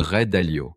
Ray Dalio.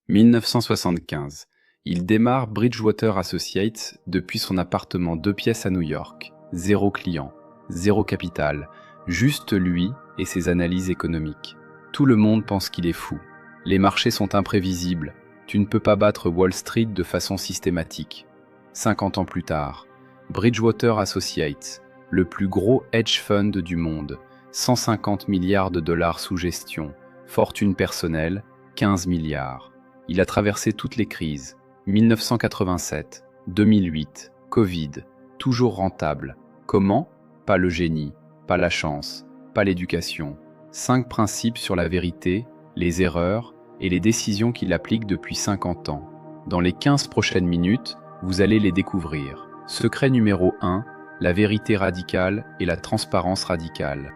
1975. Il démarre Bridgewater Associates depuis son appartement 2 pièces à New York. 0 client, 0 capital, juste lui et ses analyses économiques. Tout le monde pense qu'il est fou. Les marchés sont imprévisibles. Tu ne peux pas battre Wall Street de façon systématique. 50 ans plus tard, Bridgewater Associates, le plus gros hedge fund du monde, 150 milliards de dollars sous gestion, fortune personnelle, 15 milliards. Il a traversé toutes les crises, 1987, 2008, Covid, toujours rentable. Comment? Pas le génie, pas la chance, pas l'éducation. 5 principes sur la vérité, les erreurs et les décisions qu'il applique depuis 50 ans. Dans les 15 prochaines minutes, vous allez les découvrir. Secret numéro 1, la vérité radicale et la transparence radicale.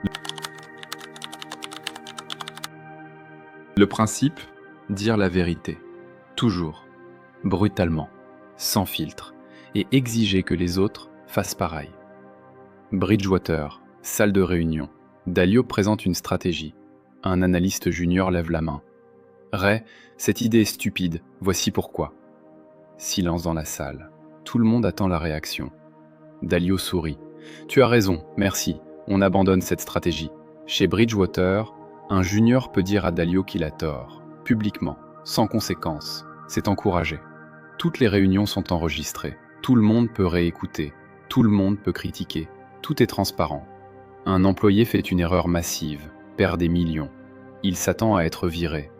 Le principe, dire la vérité. Toujours, brutalement, sans filtre, et exiger que les autres fassent pareil. Bridgewater, salle de réunion. Dalio présente une stratégie. Un analyste junior lève la main. Ray, cette idée est stupide, voici pourquoi. Silence dans la salle. Tout le monde attend la réaction. Dalio sourit. Tu as raison, merci, on abandonne cette stratégie. Chez Bridgewater, un junior peut dire à Dalio qu'il a tort, publiquement, sans conséquence. C'est encouragé. Toutes les réunions sont enregistrées. Tout le monde peut réécouter. Tout le monde peut critiquer. Tout est transparent. Un employé fait une erreur massive, perd des millions. Il s'attend à être viré.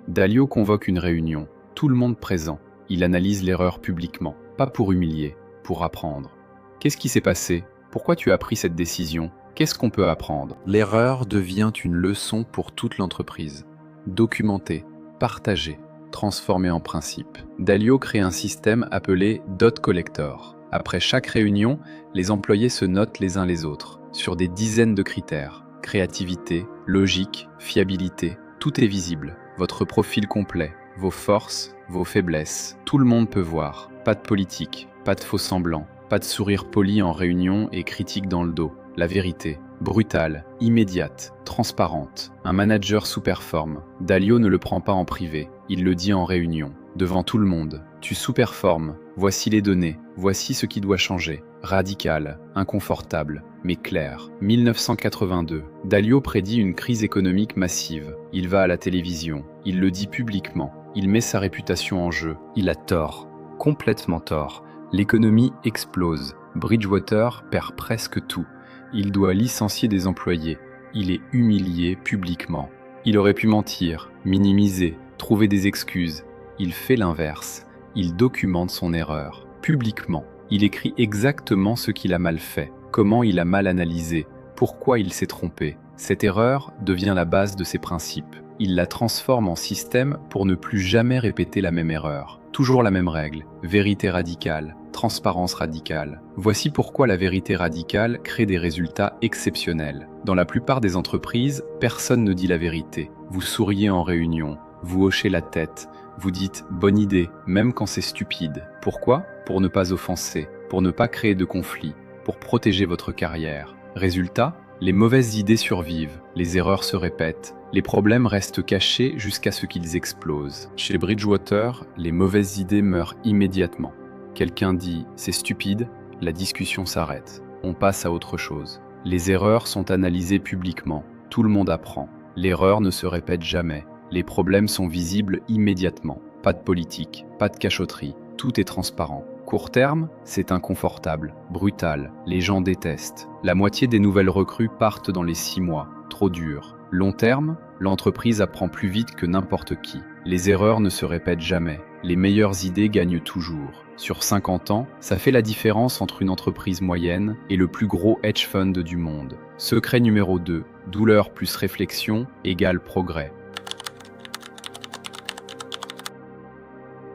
Dalio convoque une réunion. Tout le monde présent. Il analyse l'erreur publiquement, pas pour humilier, pour apprendre. Qu'est-ce qui s'est passé? Pourquoi tu as pris cette décision? Qu'est-ce qu'on peut apprendre? L'erreur devient une leçon pour toute l'entreprise. Documentée, partagée, transformée en principe. Dalio crée un système appelé Dot Collector. Après chaque réunion, les employés se notent les uns les autres, sur des dizaines de critères. Créativité, logique, fiabilité, tout est visible. Votre profil complet, vos forces, vos faiblesses. Tout le monde peut voir. Pas de politique, pas de faux semblants, pas de sourire poli en réunion et critique dans le dos. La vérité, brutale, immédiate, transparente. Un manager sous-performe. Dalio ne le prend pas en privé, il le dit en réunion, devant tout le monde. Tu sous-performes, voici les données, voici ce qui doit changer. Radical, inconfortable, mais clair. 1982, Dalio prédit une crise économique massive. Il va à la télévision, il le dit publiquement, il met sa réputation en jeu. Il a tort, complètement tort. L'économie explose, Bridgewater perd presque tout. Il doit licencier des employés. Il est humilié publiquement. Il aurait pu mentir, minimiser, trouver des excuses. Il fait l'inverse. Il documente son erreur, publiquement. Il écrit exactement ce qu'il a mal fait, comment il a mal analysé, pourquoi il s'est trompé. Cette erreur devient la base de ses principes. Il la transforme en système pour ne plus jamais répéter la même erreur. Toujours la même règle, vérité radicale, transparence radicale. Voici pourquoi la vérité radicale crée des résultats exceptionnels. Dans la plupart des entreprises, personne ne dit la vérité. Vous souriez en réunion, vous hochez la tête, vous dites « bonne idée », même quand c'est stupide. Pourquoi? Pour ne pas offenser, pour ne pas créer de conflit, pour protéger votre carrière. Résultat? Les mauvaises idées survivent, les erreurs se répètent, les problèmes restent cachés jusqu'à ce qu'ils explosent. Chez Bridgewater, les mauvaises idées meurent immédiatement. Quelqu'un dit « c'est stupide », la discussion s'arrête. On passe à autre chose. Les erreurs sont analysées publiquement. Tout le monde apprend. L'erreur ne se répète jamais. Les problèmes sont visibles immédiatement. Pas de politique, pas de cachotterie. Tout est transparent. Court terme, c'est inconfortable, brutal. Les gens détestent. La moitié des nouvelles recrues partent dans les 6 mois. Trop dur. Long terme, l'entreprise apprend plus vite que n'importe qui. Les erreurs ne se répètent jamais. Les meilleures idées gagnent toujours. Sur 50 ans, ça fait la différence entre une entreprise moyenne et le plus gros hedge fund du monde. Secret numéro 2, douleur plus réflexion égale progrès.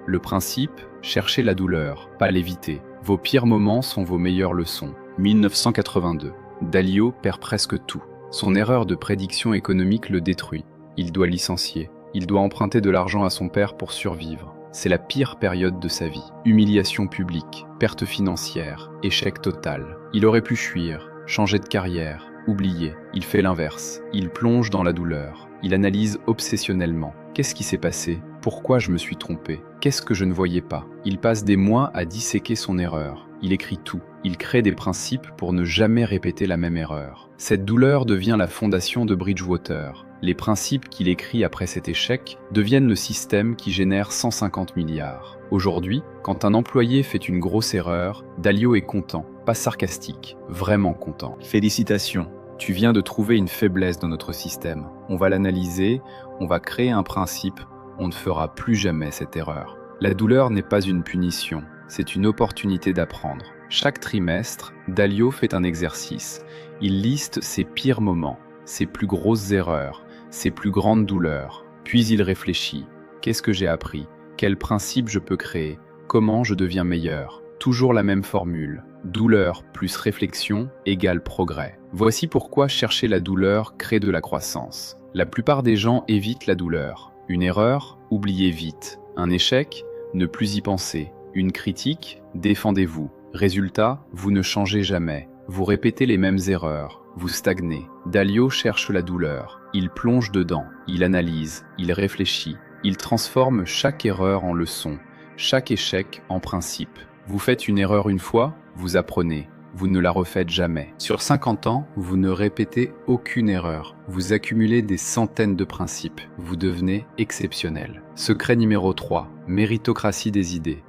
Le principe, cherchez la douleur, pas l'éviter. Vos pires moments sont vos meilleures leçons. 1982. Dalio perd presque tout. Son erreur de prédiction économique le détruit. Il doit licencier. Il doit emprunter de l'argent à son père pour survivre. C'est la pire période de sa vie. Humiliation publique, perte financière, échec total. Il aurait pu fuir, changer de carrière, oublier. Il fait l'inverse. Il plonge dans la douleur. Il analyse obsessionnellement. Qu'est-ce qui s'est passé? Pourquoi je me suis trompé? Qu'est-ce que je ne voyais pas? Il passe des mois à disséquer son erreur. Il écrit tout. Il crée des principes pour ne jamais répéter la même erreur. Cette douleur devient la fondation de Bridgewater. Les principes qu'il écrit après cet échec deviennent le système qui génère 150 milliards. Aujourd'hui, quand un employé fait une grosse erreur, Dalio est content, pas sarcastique, vraiment content. Félicitations, tu viens de trouver une faiblesse dans notre système. On va l'analyser, on va créer un principe, on ne fera plus jamais cette erreur. La douleur n'est pas une punition, c'est une opportunité d'apprendre. Chaque trimestre, Dalio fait un exercice. Il liste ses pires moments, ses plus grosses erreurs, ses plus grandes douleurs. Puis il réfléchit. Qu'est-ce que j'ai appris? Quel principe je peux créer? Comment je deviens meilleur? Toujours la même formule. Douleur plus réflexion égale progrès. Voici pourquoi chercher la douleur crée de la croissance. La plupart des gens évitent la douleur. Une erreur, oubliez vite. Un échec, ne plus y penser. Une critique, défendez-vous. Résultat, vous ne changez jamais. Vous répétez les mêmes erreurs. Vous stagnez. Dalio cherche la douleur. Il plonge dedans. Il analyse. Il réfléchit. Il transforme chaque erreur en leçon. Chaque échec en principe. Vous faites une erreur une fois, vous apprenez. Vous ne la refaites jamais. Sur 50 ans, vous ne répétez aucune erreur. Vous accumulez des centaines de principes. Vous devenez exceptionnel. Secret numéro 3. Méritocratie des idées.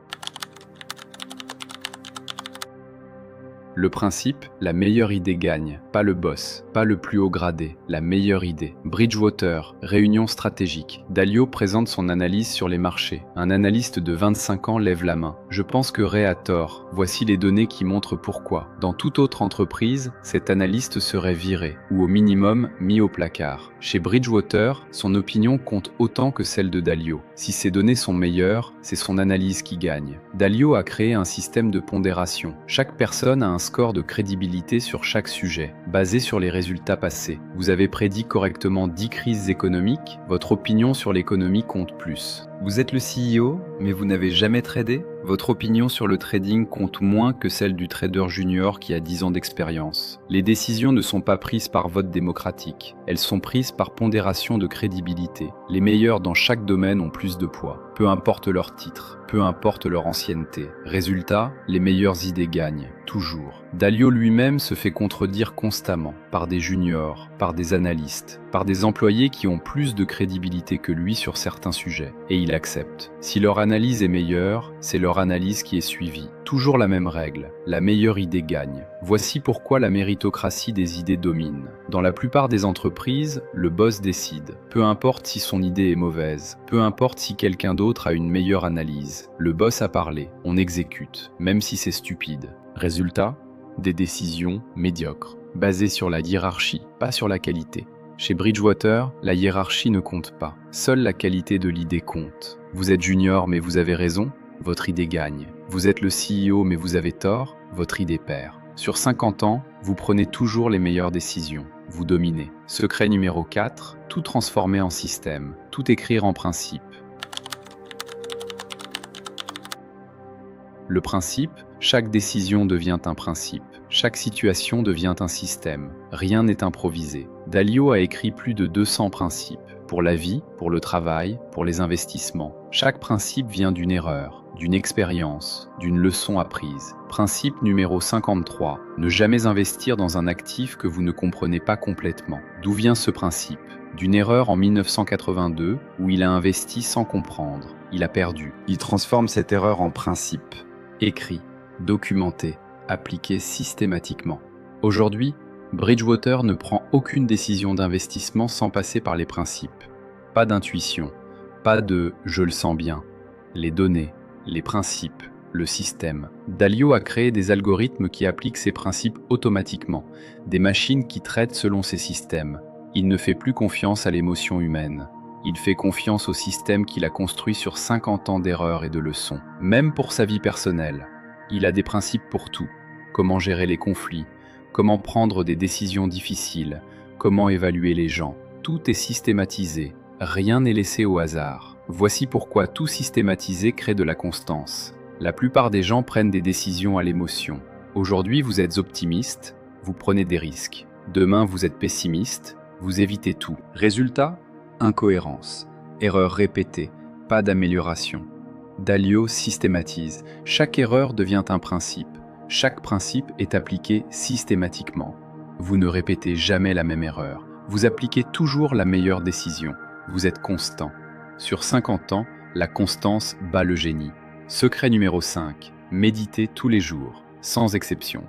Le principe, la meilleure idée gagne, pas le boss, pas le plus haut gradé, la meilleure idée. Bridgewater, réunion stratégique. Dalio présente son analyse sur les marchés. Un analyste de 25 ans lève la main. Je pense que Ray a tort. Voici les données qui montrent pourquoi. Dans toute autre entreprise, cet analyste serait viré, ou au minimum mis au placard. Chez Bridgewater, son opinion compte autant que celle de Dalio. Si ces données sont meilleures, c'est son analyse qui gagne. Dalio a créé un système de pondération. Chaque personne a un score de crédibilité sur chaque sujet, basé sur les résultats passés. Vous avez prédit correctement 10 crises économiques, votre opinion sur l'économie compte plus. Vous êtes le CEO, mais vous n'avez jamais tradé? Votre opinion sur le trading compte moins que celle du trader junior qui a 10 ans d'expérience. Les décisions ne sont pas prises par vote démocratique, elles sont prises par pondération de crédibilité. Les meilleurs dans chaque domaine ont plus de poids, peu importe leur titre, peu importe leur ancienneté. Résultat, les meilleures idées gagnent, toujours. Dalio lui-même se fait contredire constamment, par des juniors, par des analystes, par des employés qui ont plus de crédibilité que lui sur certains sujets. Et il accepte. Si leur analyse est meilleure, c'est leur analyse qui est suivie. Toujours la même règle, la meilleure idée gagne. Voici pourquoi la méritocratie des idées domine. Dans la plupart des entreprises, le boss décide. Peu importe si son idée est mauvaise, peu importe si quelqu'un d'autre a une meilleure analyse. Le boss a parlé, on exécute, même si c'est stupide. Résultat, des décisions médiocres, basées sur la hiérarchie, pas sur la qualité. Chez Bridgewater, la hiérarchie ne compte pas. Seule la qualité de l'idée compte. Vous êtes junior mais vous avez raison, votre idée gagne. Vous êtes le CEO mais vous avez tort, votre idée perd. Sur 50 ans, vous prenez toujours les meilleures décisions. Vous dominez. Secret numéro 4, tout transformer en système, tout écrire en principe. Le principe, chaque décision devient un principe. Chaque situation devient un système. Rien n'est improvisé. Dalio a écrit plus de 200 principes. Pour la vie, pour le travail, pour les investissements. Chaque principe vient d'une erreur, d'une expérience, d'une leçon apprise. Principe numéro 53. Ne jamais investir dans un actif que vous ne comprenez pas complètement. D'où vient ce principe? D'une erreur en 1982 où il a investi sans comprendre. Il a perdu. Il transforme cette erreur en principe. Écrit, documenté, appliqué systématiquement. Aujourd'hui, Bridgewater ne prend aucune décision d'investissement sans passer par les principes. Pas d'intuition, pas de « je le sens bien ». Les données, les principes, le système. Dalio a créé des algorithmes qui appliquent ces principes automatiquement, des machines qui traitent selon ces systèmes. Il ne fait plus confiance à l'émotion humaine. Il fait confiance au système qu'il a construit sur 50 ans d'erreurs et de leçons. Même pour sa vie personnelle, il a des principes pour tout. Comment gérer les conflits, comment prendre des décisions difficiles, comment évaluer les gens. Tout est systématisé, rien n'est laissé au hasard. Voici pourquoi tout systématisé crée de la constance. La plupart des gens prennent des décisions à l'émotion. Aujourd'hui, vous êtes optimiste, vous prenez des risques. Demain, vous êtes pessimiste, vous évitez tout. Résultat, incohérence, erreur répétée, pas d'amélioration. Dalio systématise. Chaque erreur devient un principe. Chaque principe est appliqué systématiquement. Vous ne répétez jamais la même erreur. Vous appliquez toujours la meilleure décision. Vous êtes constant. Sur 50 ans, la constance bat le génie. Secret numéro 5. Méditez tous les jours, sans exception.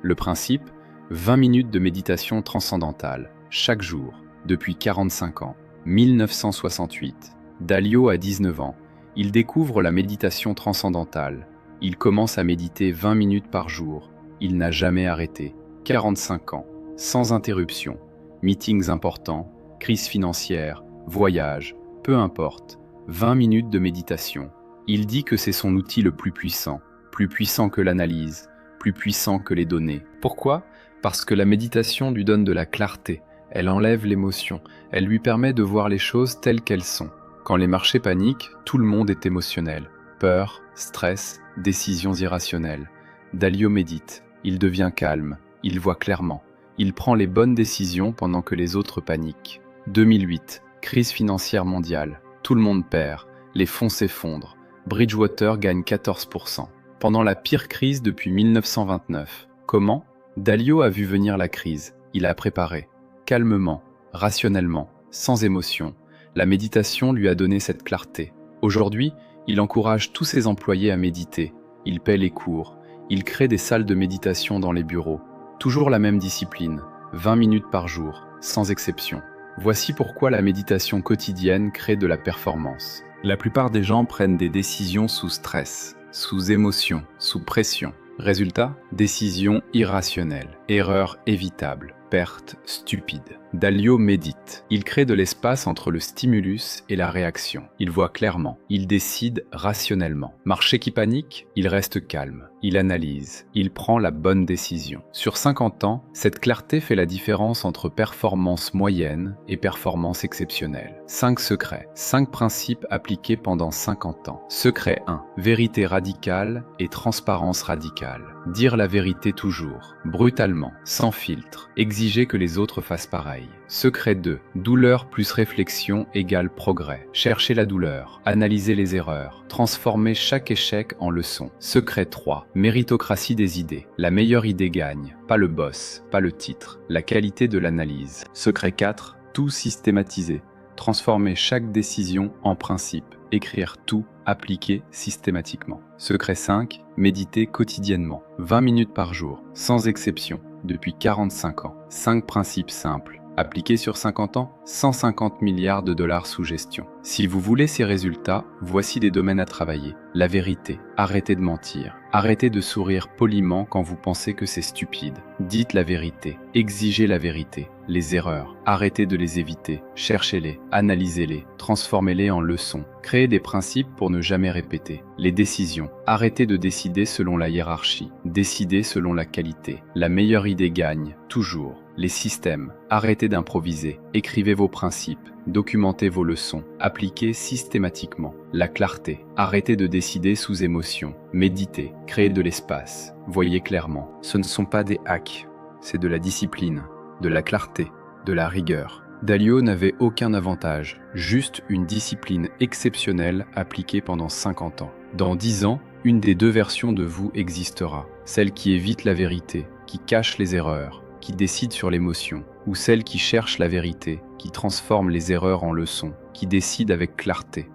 Le principe, 20 minutes de méditation transcendantale, chaque jour, depuis 45 ans. 1968. Dalio a 19 ans. Il découvre la méditation transcendantale. Il commence à méditer 20 minutes par jour. Il n'a jamais arrêté. 45 ans, sans interruption. Meetings importants, crise financière, voyage, peu importe. 20 minutes de méditation. Il dit que c'est son outil le plus puissant que l'analyse, plus puissant que les données. Pourquoi ? Parce que la méditation lui donne de la clarté. Elle enlève l'émotion, elle lui permet de voir les choses telles qu'elles sont. Quand les marchés paniquent, tout le monde est émotionnel. Peur, stress, décisions irrationnelles. Dalio médite, il devient calme, il voit clairement. Il prend les bonnes décisions pendant que les autres paniquent. 2008, crise financière mondiale. Tout le monde perd, les fonds s'effondrent. Bridgewater gagne 14%. Pendant la pire crise depuis 1929. Comment ? Dalio a vu venir la crise, il a préparé. Calmement, rationnellement, sans émotion, la méditation lui a donné cette clarté. Aujourd'hui, il encourage tous ses employés à méditer. Il paie les cours. Il crée des salles de méditation dans les bureaux. Toujours la même discipline, 20 minutes par jour, sans exception. Voici pourquoi la méditation quotidienne crée de la performance. La plupart des gens prennent des décisions sous stress, sous émotion, sous pression. Résultat, décision irrationnelle, erreur évitable, perte stupide. Dalio médite. Il crée de l'espace entre le stimulus et la réaction. Il voit clairement. Il décide rationnellement. Marché qui panique, il reste calme. Il analyse. Il prend la bonne décision. Sur 50 ans, cette clarté fait la différence entre performance moyenne et performance exceptionnelle. 5 secrets. 5 principes appliqués pendant 50 ans. Secret 1. Vérité radicale et transparence radicale. Dire la vérité toujours, brutalement, sans filtre. Exiger que les autres fassent pareil. Secret 2. Douleur plus réflexion égale progrès. Chercher la douleur, analyser les erreurs, transformer chaque échec en leçon. Secret 3. Méritocratie des idées. La meilleure idée gagne, pas le boss, pas le titre, la qualité de l'analyse. Secret 4. Tout systématiser. Transformer chaque décision en principe. Écrire tout, appliquer systématiquement. Secret 5. Méditer quotidiennement. 20 minutes par jour, sans exception, depuis 45 ans. 5 principes simples. Appliqués sur 50 ans, 150 milliards de dollars sous gestion. Si vous voulez ces résultats, voici des domaines à travailler. La vérité. Arrêtez de mentir. Arrêtez de sourire poliment quand vous pensez que c'est stupide. Dites la vérité. Exigez la vérité. Les erreurs. Arrêtez de les éviter. Cherchez-les. Analysez-les. Transformez-les en leçons. Créez des principes pour ne jamais répéter. Les décisions. Arrêtez de décider selon la hiérarchie. Décidez selon la qualité. La meilleure idée gagne. Toujours. Les systèmes. Arrêtez d'improviser. Écrivez vos principes. Documentez vos leçons. Appliquez systématiquement. La clarté. Arrêtez de décider sous émotion. Méditez. Créez de l'espace. Voyez clairement. Ce ne sont pas des hacks. C'est de la discipline, de la clarté, de la rigueur. Dalio n'avait aucun avantage, juste une discipline exceptionnelle appliquée pendant 50 ans. Dans 10 ans, une des 2 versions de vous existera. Celle qui évite la vérité, qui cache les erreurs, qui décide sur l'émotion, ou celle qui cherche la vérité, qui transforme les erreurs en leçons, qui décide avec clarté.